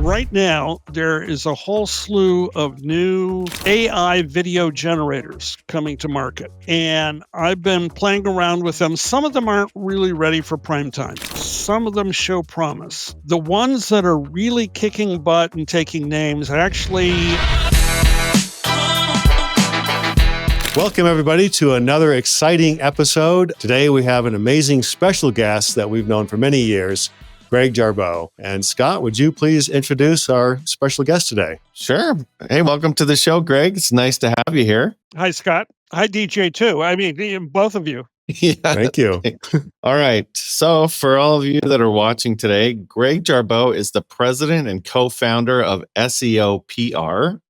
right now, there is a whole slew of new AI video generators coming to market. And I've been playing around with them. Some of them aren't really ready for prime time. Some of them show promise. The ones that are really kicking butt and taking names actually... Welcome, everybody, to another exciting episode. Today, we have an amazing special guest that we've known for many years, Greg Jarboe. And Scott, would you please introduce our special guest today? Sure. Hey, welcome to the show, Greg. It's nice to have you here. Hi, Scott. Hi, DJ, too. I mean, both of you. Yeah. Thank you. All right. So for all of you that are watching today, Greg Jarboe is the president and co-founder of SEO-PR,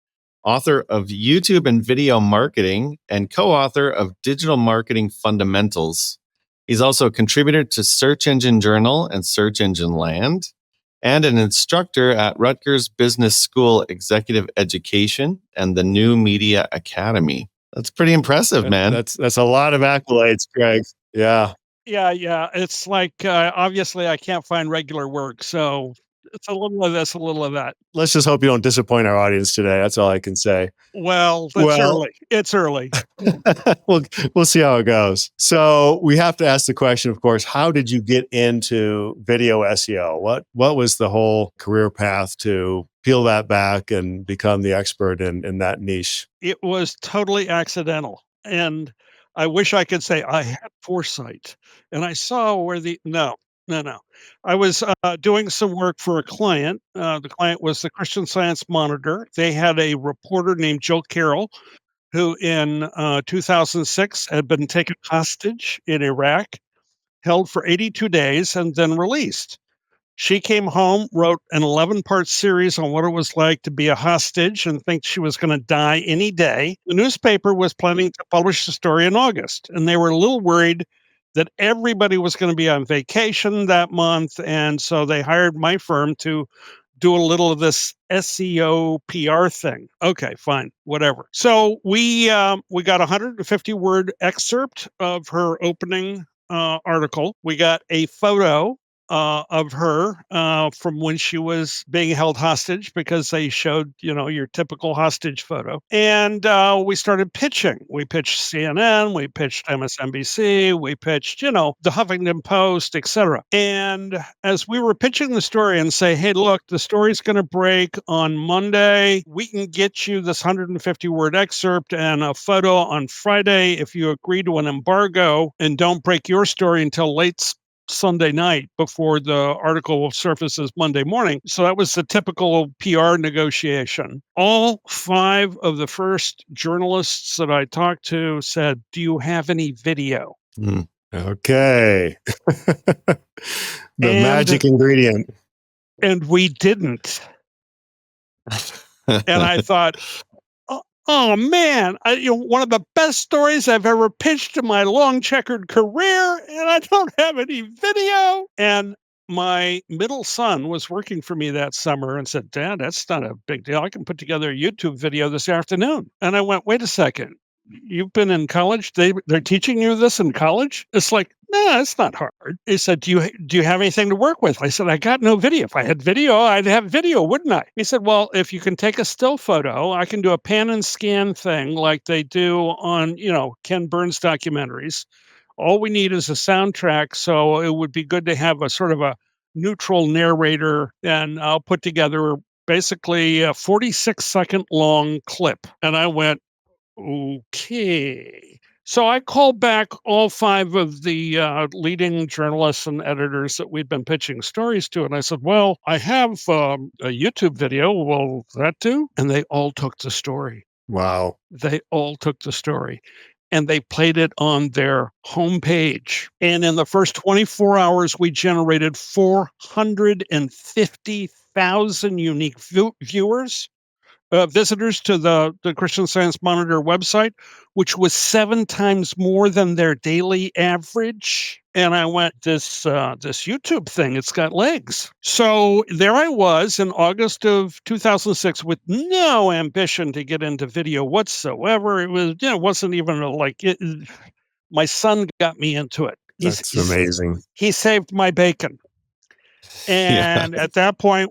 author of YouTube and Video Marketing, and co-author of Digital Marketing Fundamentals. He's also a contributor to Search Engine Journal and Search Engine Land, and an instructor at Rutgers Business School Executive Education and the New Media Academy. That's pretty impressive, man. That's a lot of accolades, Greg. Yeah. Yeah. It's like, obviously, I can't find regular work, so it's a little of this, a little of that. Let's just hope you don't disappoint our audience today. That's all I can say. Well, early. It's early. We'll see how it goes. So we have to ask the question, of course, how did you get into video SEO? What was the whole career path to peel that back and become the expert in that niche? It was totally accidental. And I wish I could say I had foresight and I saw where No. I was doing some work for a client. The client was the Christian Science Monitor. They had a reporter named Jill Carroll, who in 2006 had been taken hostage in Iraq, held for 82 days, and then released. She came home, wrote an 11-part series on what it was like to be a hostage and think she was going to die any day. The newspaper was planning to publish the story in August, and they were a little worried that everybody was going to be on vacation that month. And so they hired my firm to do a little of this SEO PR thing. Okay, fine, whatever. So we got a 150-word excerpt of her opening article. We got a photo of her from when she was being held hostage, because they showed, your typical hostage photo. And we started pitching. We pitched CNN, we pitched MSNBC, we pitched, the Huffington Post, etc. And as we were pitching the story and say, hey, look, the story's going to break on Monday. We can get you this 150-word excerpt and a photo on Friday if you agree to an embargo and don't break your story until late Sunday night before the article surfaces Monday morning. So that was the typical PR negotiation. All 5 of the first journalists that I talked to said, do you have any video? Okay. Magic ingredient. And we didn't. And I thought, oh man, one of the best stories I've ever pitched in my long checkered career, and I don't have any video. And my middle son was working for me that summer and said, Dad, that's not a big deal. I can put together a YouTube video this afternoon. And I went, wait a second. You've been in college? They're teaching you this in college? It's like, no, it's not hard. He said, do you have anything to work with? I said, I got no video. If I had video, I'd have video, wouldn't I? He said, well, if you can take a still photo, I can do a pan and scan thing like they do on, Ken Burns documentaries. All we need is a soundtrack. So it would be good to have a sort of a neutral narrator, and I'll put together basically a 46-second long clip. And I went, okay. So I called back all 5 of the leading journalists and editors that we'd been pitching stories to. And I said, well, I have a YouTube video. Will that do? And they all took the story. Wow. They all took the story. And they played it on their homepage. And in the first 24 hours, we generated 450,000 unique viewers. Visitors to the Christian Science Monitor website, which was 7 times more than their daily average. And I went, this YouTube thing, it's got legs. So there I was in August of 2006 with no ambition to get into video whatsoever. It was, wasn't even my son got me into it. That's amazing. He saved my bacon. And at that point,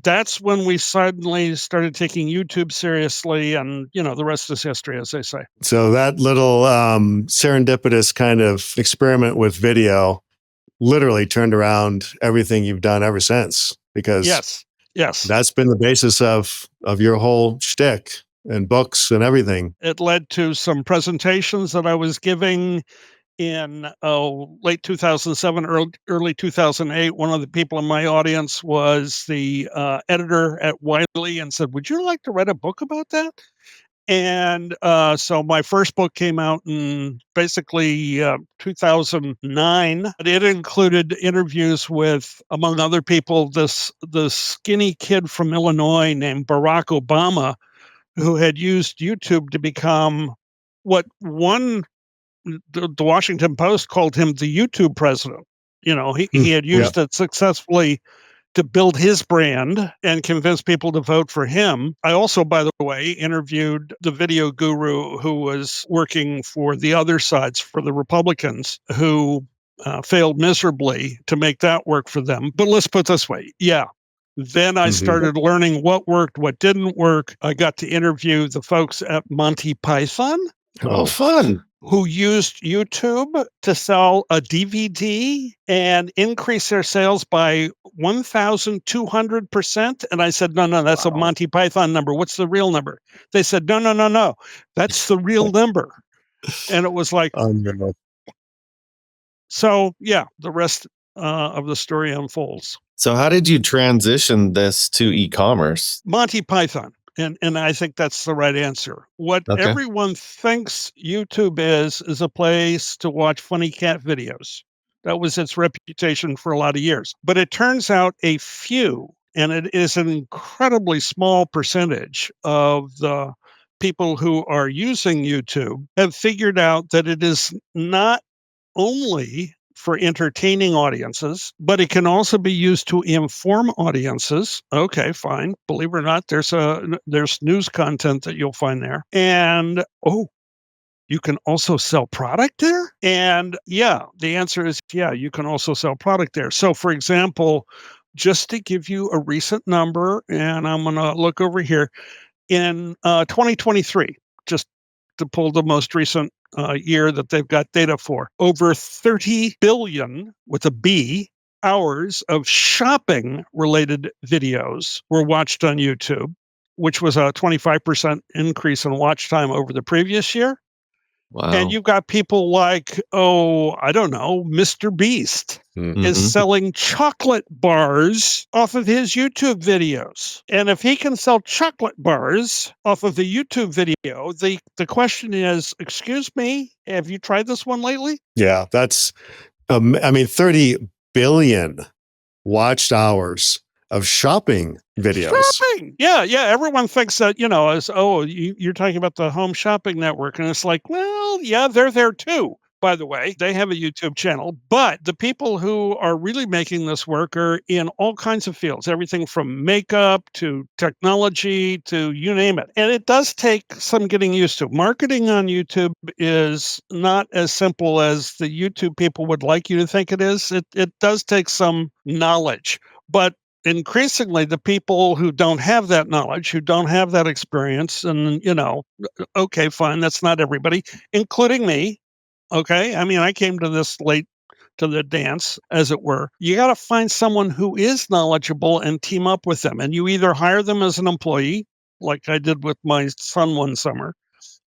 that's when we suddenly started taking YouTube seriously. And, the rest is history, as they say. So that little serendipitous kind of experiment with video literally turned around everything you've done ever since, because Yes. that's been the basis of your whole shtick and books and everything. It led to some presentations that I was giving in late 2007, early 2008. One of the people in my audience was the editor at Wiley and said, "Would you like to write a book about that?" And so my first book came out in basically 2009. It included interviews with, among other people, the skinny kid from Illinois named Barack Obama, who had used YouTube to become what the Washington Post called him the YouTube president. He had used it successfully to build his brand and convince people to vote for him. I also, by the way, interviewed the video guru who was working for the other sides, for the Republicans, who failed miserably to make that work for them. But let's put it this way. Yeah. Then I started learning what worked, what didn't work. I got to interview the folks at Monty Python. Oh, fun. Who used YouTube to sell a DVD and increase their sales by 1,200%. And I said, no, that's a Monty Python number. What's the real number? They said, no, that's the real number. And it was like, so yeah, the rest of the story unfolds. So how did you transition this to e-commerce? Monty Python. And I think that's the right answer. What everyone thinks YouTube is a place to watch funny cat videos. That was its reputation for a lot of years. But it turns out a few, and it is an incredibly small percentage of the people who are using YouTube, have figured out that it is not only for entertaining audiences, but it can also be used to inform audiences. Okay, fine. Believe it or not, there's news content that you'll find there. And you can also sell product there? And yeah, the answer is yeah, you can also sell product there. So for example, just to give you a recent number, and I'm going to look over here, in 2023, just to pull the most recent year that they've got data for, over 30 billion, with a B, hours of shopping related videos were watched on YouTube, which was a 25% increase in watch time over the previous year. Wow. And you've got people like, I don't know, Mr. Beast is selling chocolate bars off of his YouTube videos. And if he can sell chocolate bars off of a YouTube video, the question is, excuse me, have you tried this one lately? Yeah, that's, 30 billion watched hours of shopping videos. Shopping. Yeah. Everyone thinks that, you're talking about the Home Shopping Network. And it's like, well, yeah, they're there too. By the way, they have a YouTube channel, but the people who are really making this work are in all kinds of fields, everything from makeup to technology to you name it. And it does take some getting used to. Marketing on YouTube is not as simple as the YouTube people would like you to think it is. It does take some knowledge, but increasingly the people who don't have that knowledge, who don't have that experience, and okay, fine, that's not everybody, including me. Okay, I mean, I came to this late to the dance, as it were. You got to find someone who is knowledgeable and team up with them, and you either hire them as an employee, like I did with my son one summer,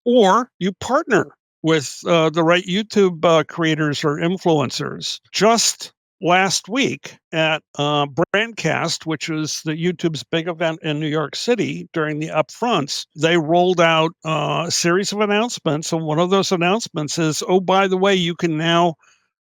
or you partner with the right YouTube creators or influencers. Just last week at Brandcast, which was the YouTube's big event in New York City during the upfronts, they rolled out a series of announcements. And one of those announcements is, by the way, you can now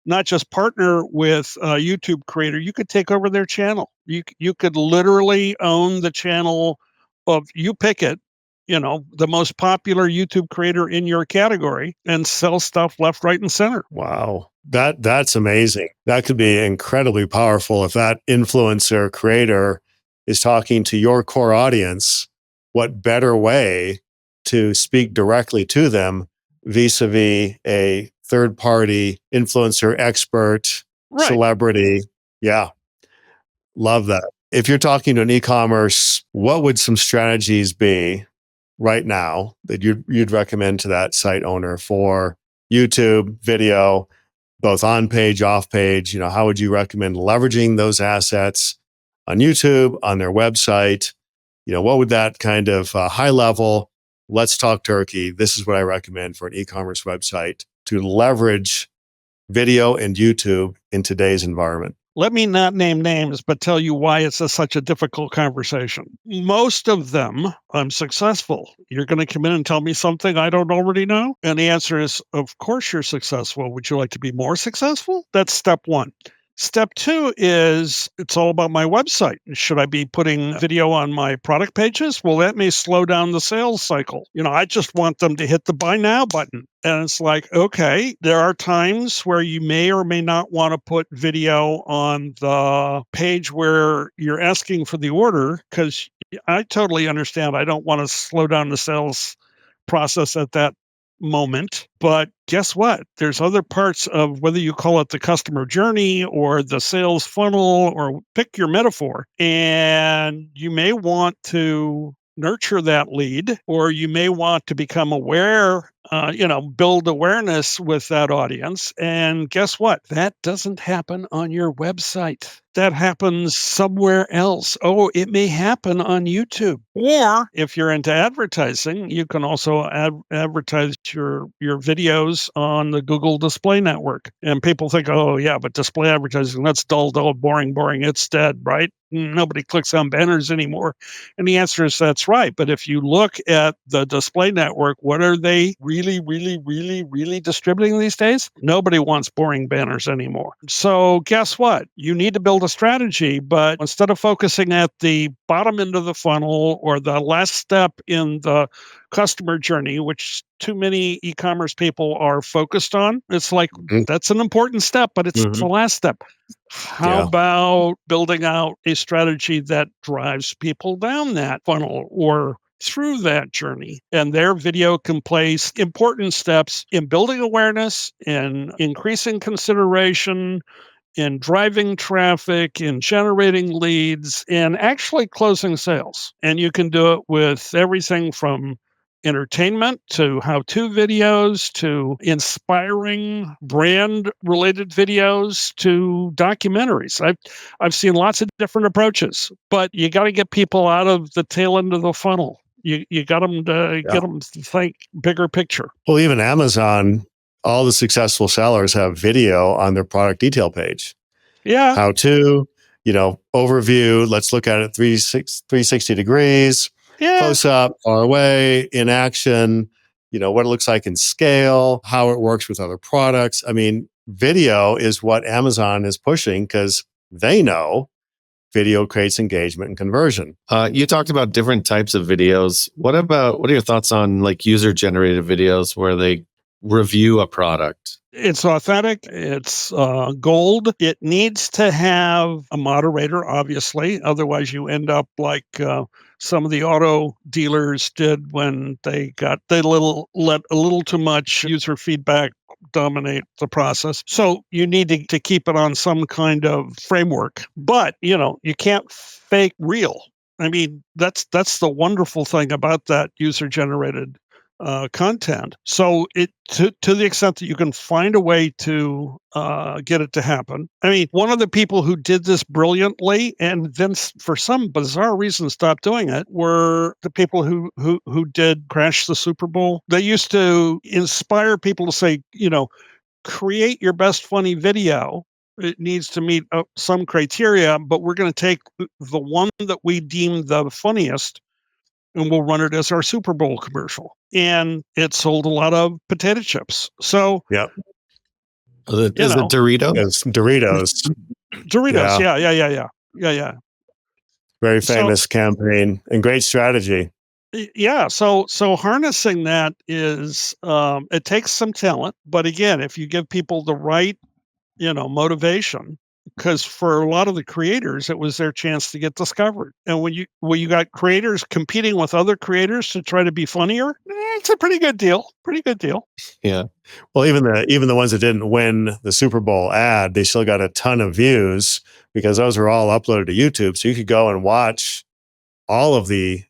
not just partner with a YouTube creator, you could take over their channel. You could literally own the channel of, you pick it, the most popular YouTube creator in your category, and sell stuff left, right, and center. Wow. That's amazing. That could be incredibly powerful if that influencer creator is talking to your core audience. What better way to speak directly to them vis-a-vis a third-party influencer expert, celebrity? Yeah. Love that. If you're talking to an e-commerce, what would some strategies be right now that you'd recommend to that site owner for YouTube, video, both on page, off page? How would you recommend leveraging those assets on YouTube, on their website? What would that kind of high level, let's talk turkey, this is what I recommend for an e-commerce website to leverage video and YouTube in today's environment? Let me not name names, but tell you why it's such a difficult conversation. Most of them, I'm successful. You're going to come in and tell me something I don't already know? And the answer is, of course you're successful. Would you like to be more successful? That's step one. Step two is it's all about my website. Should I be putting video on my product pages? Well, that may slow down the sales cycle. I just want them to hit the buy now button. And it's like, okay, there are times where you may or may not want to put video on the page where you're asking for the order, because I totally understand. I don't want to slow down the sales process at that moment. But guess what? There's other parts of whether you call it the customer journey or the sales funnel or pick your metaphor. And you may want to nurture that lead, or you may want to become aware, build awareness with that audience. And guess what? That doesn't happen on your website. That happens somewhere else. Oh, it may happen on YouTube. Or if you're into advertising, you can also advertise your videos on the Google Display Network. And people think, oh, yeah, but display advertising, that's dull, boring, it's dead, right? Nobody clicks on banners anymore. And the answer is that's right. But if you look at the display network, what are they really, really, really, really distributing these days? Nobody wants boring banners anymore. So guess what? You need to build a strategy, but instead of focusing at the bottom end of the funnel or the last step in the customer journey, which too many e-commerce people are focused on, it's like, that's an important step, but it's the last step. How about building out a strategy that drives people down that funnel or through that journey? And their video can play important steps in building awareness, in increasing consideration, in driving traffic, in generating leads, and actually closing sales. And you can do it with everything from entertainment to how-to videos to inspiring brand-related videos to documentaries. I've seen lots of different approaches, but you got to get people out of the tail end of the funnel. You got them to get them to think bigger picture. Well, even Amazon, all the successful sellers have video on their product detail page. Yeah. How to, overview. Let's look at it 360 degrees. Yeah. Close up, far away, in action, what it looks like in scale, how it works with other products. I mean, video is what Amazon is pushing because they know video creates engagement and conversion. You talked about different types of videos. What are your thoughts on like user-generated videos where they review a product? It's authentic. It's gold. It needs to have a moderator, obviously. Otherwise, you end up like some of the auto dealers did when they let a little too much user feedback dominate the process. So you need to keep it on some kind of framework. But you can't fake real. I mean, that's the wonderful thing about that user-generated content. So to the extent that you can find a way to get it to happen. I mean, one of the people who did this brilliantly and then for some bizarre reason stopped doing it were the people who did Crash the Super Bowl. They used to inspire people to say, create your best funny video. It needs to meet some criteria, but we're going to take the one that we deem the funniest and we'll run it as our Super Bowl commercial. And it sold a lot of potato chips. So, yeah. Is it Doritos? It's Doritos. Doritos. Yeah. Very famous campaign and great strategy. Yeah. So harnessing that is, it takes some talent. But again, if you give people the right, motivation, because for a lot of the creators, it was their chance to get discovered. And when you got creators competing with other creators to try to be funnier, it's a pretty good deal. Pretty good deal. Yeah. Well, even the ones that didn't win the Super Bowl ad, they still got a ton of views because those are all uploaded to YouTube. So you could go and watch all of the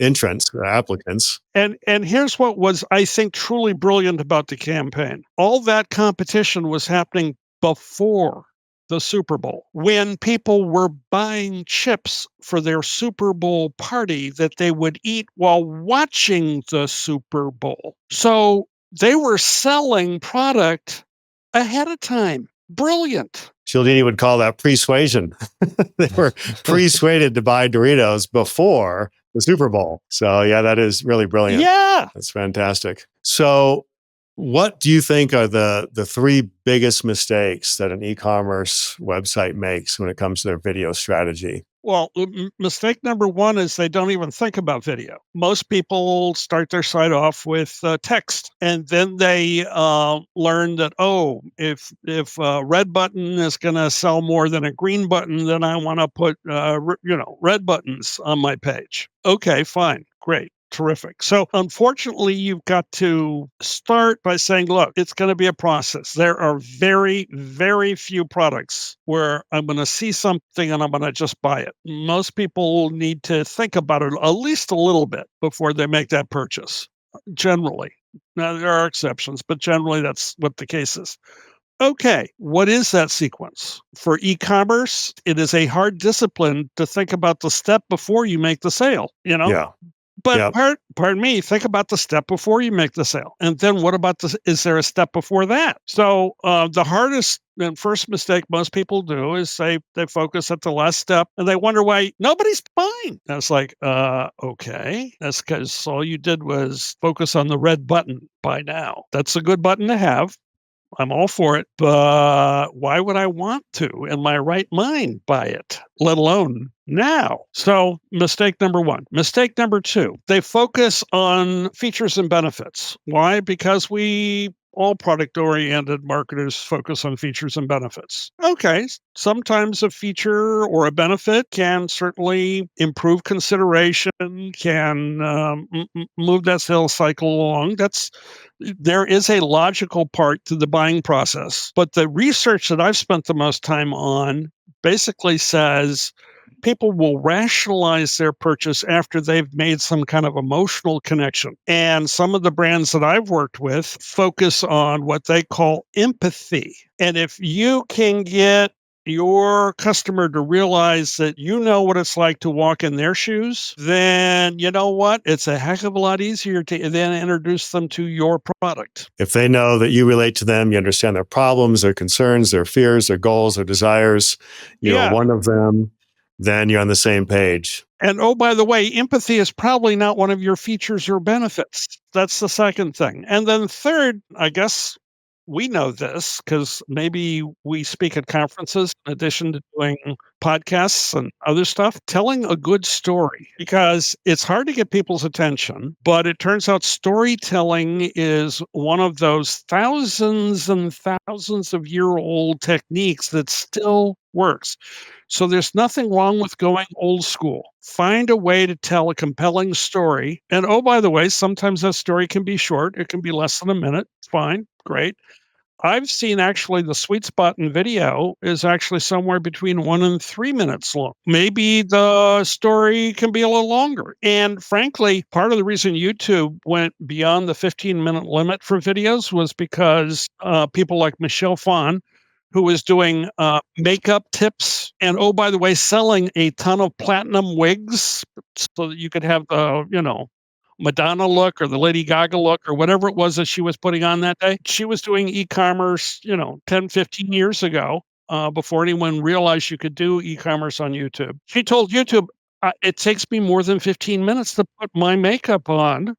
entrants, applicants. And here's what was, I think, truly brilliant about the campaign. All that competition was happening before the Super Bowl, when people were buying chips for their Super Bowl party that they would eat while watching the Super Bowl. So they were selling product ahead of time. Brilliant. Cialdini would call that persuasion. They were persuaded to buy Doritos before the Super Bowl. So yeah, that is really brilliant. Yeah. That's fantastic. So what do you think are the three biggest mistakes that an e-commerce website makes when it comes to their video strategy? Well, mistake number one is they don't even think about video. Most people start their site off with text, and then they learn that, oh, if a red button is going to sell more than a green button, then I want to put red buttons on my page. Okay, fine, great. Terrific. So unfortunately, you've got to start by saying, look, it's going to be a process. There are very, very few products where I'm going to see something and I'm going to just buy it. Most people need to think about it at least a little bit before they make that purchase, generally. Now, there are exceptions, but generally that's what the case is. Okay, what is that sequence? For e-commerce, it is a hard discipline to think about the step before you make the sale, Yeah. But Yep. pardon me, think about the step before you make the sale. And then what about is there a step before that? So the hardest and first mistake most people do is they focus at the last step and they wonder why nobody's buying. And it's like, okay, that's because all you did was focus on the red button by now. That's a good button to have. I'm all for it, but why would I want to, in my right mind, buy it, let alone now? So, mistake number one. Mistake number two, they focus on features and benefits. Why? Because all product-oriented marketers focus on features and benefits. Okay, sometimes a feature or a benefit can certainly improve consideration, can move that sales cycle along. There is a logical part to the buying process, but the research that I've spent the most time on basically says people will rationalize their purchase after they've made some kind of emotional connection. And some of the brands that I've worked with focus on what they call empathy. And if you can get your customer to realize that you know what it's like to walk in their shoes, then you know what? It's a heck of a lot easier to then introduce them to your product. If they know that you relate to them, you understand their problems, their concerns, their fears, their goals, their desires, you're one of them, then you're on the same page. And oh, by the way, empathy is probably not one of your features or benefits. That's the second thing. And then third, I guess we know this because maybe we speak at conferences in addition to doing podcasts and other stuff, telling a good story, because it's hard to get people's attention, but it turns out storytelling is one of those thousands and thousands of year old techniques that still works. So there's nothing wrong with going old school. Find a way to tell a compelling story. And oh, by the way, sometimes that story can be short. It can be less than a minute. Fine. Great. I've seen actually the sweet spot in video is actually somewhere between 1 and 3 minutes long. Maybe the story can be a little longer. And frankly, part of the reason YouTube went beyond the 15-minute limit for videos was because people like Michelle Phan, who was doing makeup tips and, oh, by the way, selling a ton of platinum wigs so that you could have the, Madonna look or the Lady Gaga look or whatever it was that she was putting on that day. She was doing e-commerce, 10, 15 years ago, before anyone realized you could do e-commerce on YouTube. She told YouTube, it takes me more than 15 minutes to put my makeup on.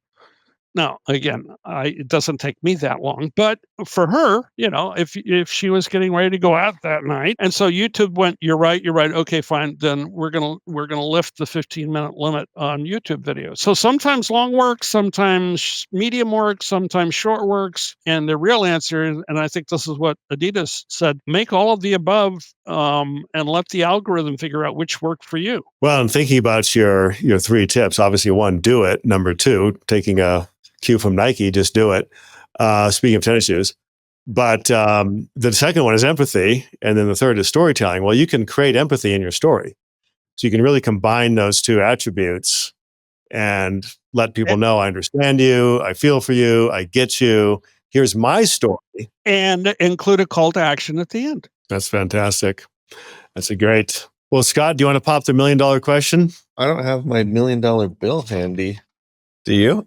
Now, again, it doesn't take me that long, but for her, if she was getting ready to go out that night, and so YouTube went, you're right, okay, fine, then we're gonna lift the 15-minute limit on YouTube videos. So sometimes long work, sometimes medium work, sometimes short works, and the real answer is, and I think this is what Adidas said, make all of the above, and let the algorithm figure out which work for you. Well, I'm thinking about your 3 tips. Obviously, 1, do it. Number 2, taking a cue from Nike, just do it. Speaking of tennis shoes. But the second one is empathy. And then the third is storytelling. Well, you can create empathy in your story. So you can really combine those 2 attributes and let people know, I understand you, I feel for you, I get you. Here's my story. And include a call to action at the end. That's fantastic. That's a great. Well, Scott, do you want to pop the $1 million question? I don't have my $1 million bill handy. Do you?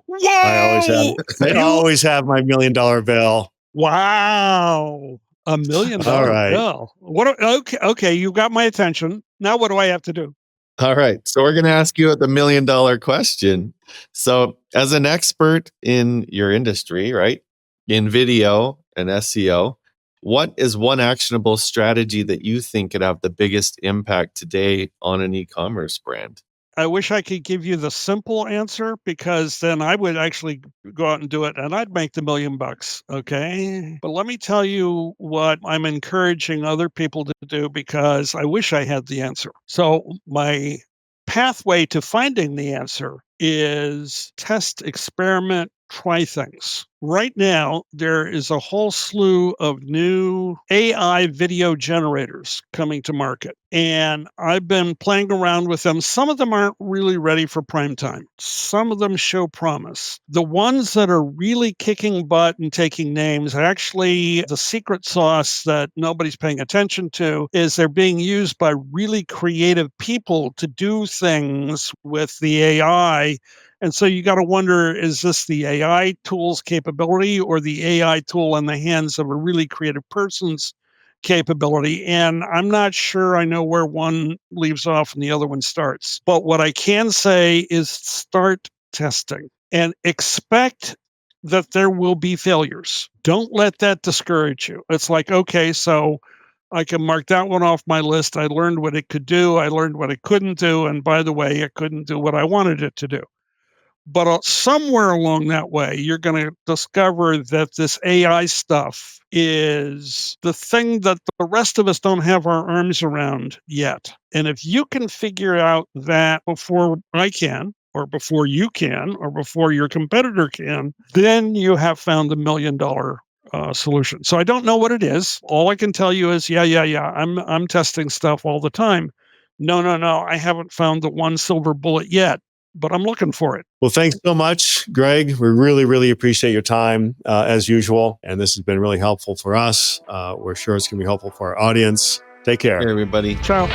Whoa! I always have my $1 million bill. Wow. $1 million bill. What? Okay. You got my attention. Now what do I have to do? All right. So we're going to ask you the $1 million question. So as an expert in your industry, right, in video and SEO, what is one actionable strategy that you think could have the biggest impact today on an e-commerce brand? I wish I could give you the simple answer, because then I would actually go out and do it and I'd make the $1 million. Okay. But let me tell you what I'm encouraging other people to do, because I wish I had the answer. So my pathway to finding the answer is test, experiment, try things. Right now, there is a whole slew of new AI video generators coming to market, and I've been playing around with them. Some of them aren't really ready for prime time. Some of them show promise. The ones that are really kicking butt and taking names, actually, the secret sauce that nobody's paying attention to is they're being used by really creative people to do things with the AI. And so you got to wonder, is this the AI tool's capability or the AI tool in the hands of a really creative person's capability? And I'm not sure I know where one leaves off and the other one starts. But what I can say is start testing and expect that there will be failures. Don't let that discourage you. It's like, okay, so I can mark that one off my list. I learned what it could do. I learned what it couldn't do. And by the way, it couldn't do what I wanted it to do. But somewhere along that way, you're going to discover that this AI stuff is the thing that the rest of us don't have our arms around yet. And if you can figure out that before I can, or before you can, or before your competitor can, then you have found the $1 million solution. So I don't know what it is. All I can tell you is, yeah. I'm testing stuff all the time. No. I haven't found the one silver bullet yet, but I'm looking for it. Well, thanks so much, Greg. We really, really appreciate your time as usual. And this has been really helpful for us. We're sure it's going to be helpful for our audience. Take care. Hey, everybody. Ciao.